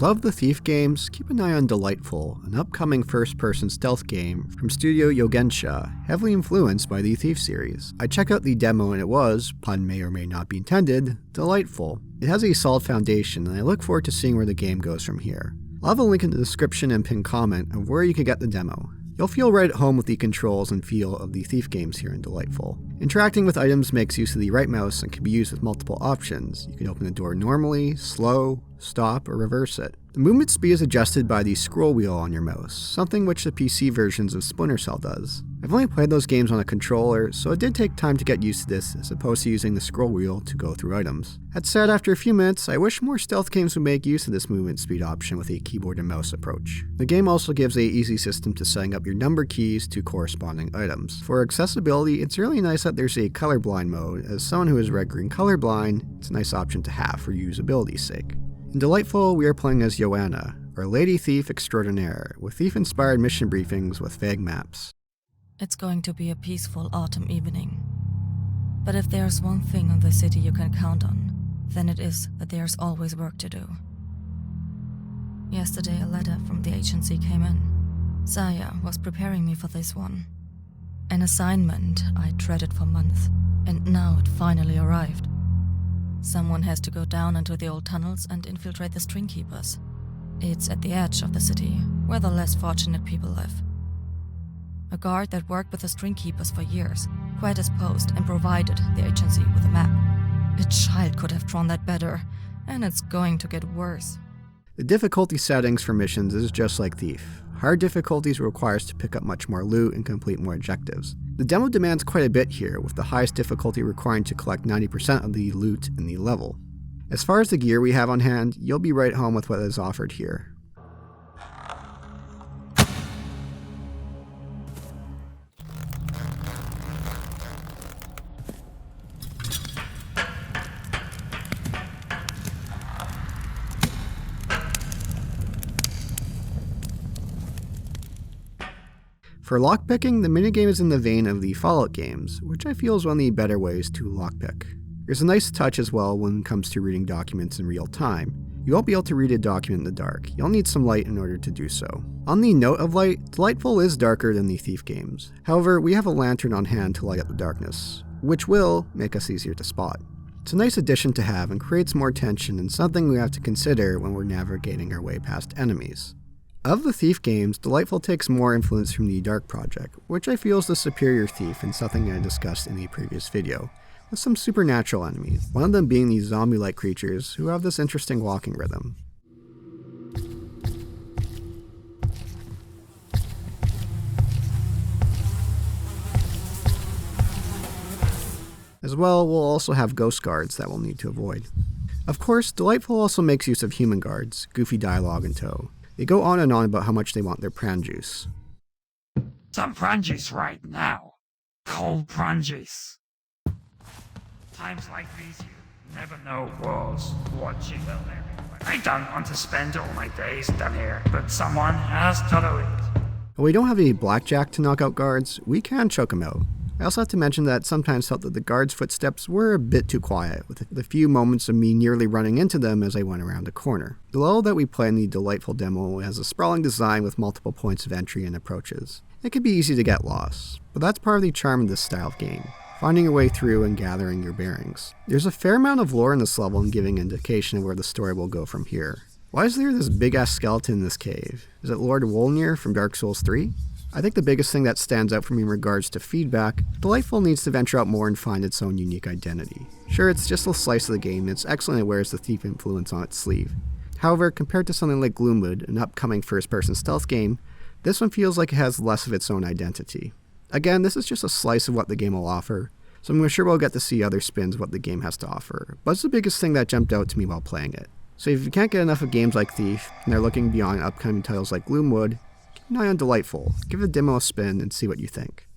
Love the Thief games? Keep an eye on Delightfyl, an upcoming first-person stealth game from Studio Yogensha, heavily influenced by the Thief series. I checked out the demo and it was, pun may or may not be intended, delightful. It has a solid foundation and I look forward to seeing where the game goes from here. I'll have a link in the description and pinned comment of where you can get the demo. You'll feel right at home with the controls and feel of the Thief games here in Delightfyl. Interacting with items makes use of the right mouse and can be used with multiple options. You can open the door normally, slow, stop, or reverse it. The movement speed is adjusted by the scroll wheel on your mouse, something which the PC versions of Splinter Cell does. I've only played those games on a controller, so it did take time to get used to this as opposed to using the scroll wheel to go through items. That said, after a few minutes, I wish more stealth games would make use of this movement speed option with a keyboard and mouse approach. The game also gives an easy system to setting up your number keys to corresponding items. For accessibility, it's really nice that there's a colorblind mode. As someone who is red-green colorblind, it's a nice option to have for usability's sake. In Delightfyl, we are playing as Joanna, our lady thief extraordinaire, with thief-inspired mission briefings with vague maps. It's going to be a peaceful autumn evening. But if there's one thing in the city you can count on, then it is that there's always work to do. Yesterday a letter from the agency came in. Saya was preparing me for this one. An assignment I dreaded for months, and now it finally arrived. Someone has to go down into the old tunnels and infiltrate the string keepers. It's at the edge of the city, where the less fortunate people live. A guard that worked with the string keepers for years quit his post and provided the agency with a map. A child could have drawn that better, and it's going to get worse. The difficulty settings for missions is just like Thief. Hard difficulties requires to pick up much more loot and complete more objectives. The demo demands quite a bit here, with the highest difficulty requiring to collect 90% of the loot in the level. As far as the gear we have on hand, you'll be right home with what is offered here. For lockpicking, the minigame is in the vein of the Fallout games, which I feel is one of the better ways to lockpick. There's a nice touch as well when it comes to reading documents in real time. You won't be able to read a document in the dark. You'll need some light in order to do so. On the note of light, Delightfyl is darker than the Thief games. However, we have a lantern on hand to light up the darkness, which will make us easier to spot. It's a nice addition to have and creates more tension and something we have to consider when we're navigating our way past enemies. Of the Thief games, Delightfyl takes more influence from the Dark Project, which I feel is the superior Thief and something I discussed in the previous video, with some supernatural enemies, one of them being these zombie-like creatures who have this interesting walking rhythm. As well, we'll also have ghost guards that we'll need to avoid. Of course, Delightfyl also makes use of human guards, goofy dialogue in tow. They go on and on about how much they want their pran juice. Some pran juice right now. Cold pran juice. Times like these, you never know what you will anyway. I don't want to spend all my days down here, but someone has to do it. While we don't have any blackjack to knock out guards, we can choke them out. I also have to mention that I sometimes felt that the guards' footsteps were a bit too quiet, with a few moments of me nearly running into them as I went around a corner. The level that we play in the Delightfyl demo has a sprawling design with multiple points of entry and approaches. It can be easy to get lost, but that's part of the charm of this style of game, finding your way through and gathering your bearings. There's a fair amount of lore in this level and giving indication of where the story will go from here. Why is there this big-ass skeleton in this cave? Is it Lord Wolnir from Dark Souls 3? I think the biggest thing that stands out for me in regards to feedback, Delightfyl needs to venture out more and find its own unique identity. Sure, it's just a slice of the game, and it's excellent it wears the Thief influence on its sleeve. However, compared to something like Gloomwood, an upcoming first-person stealth game, this one feels like it has less of its own identity. Again, this is just a slice of what the game will offer, so I'm sure we'll get to see other spins of what the game has to offer, but it's the biggest thing that jumped out to me while playing it. So if you can't get enough of games like Thief, and they're looking beyond upcoming titles like Gloomwood, keep an eye on Delightfyl, give the demo a spin and see what you think.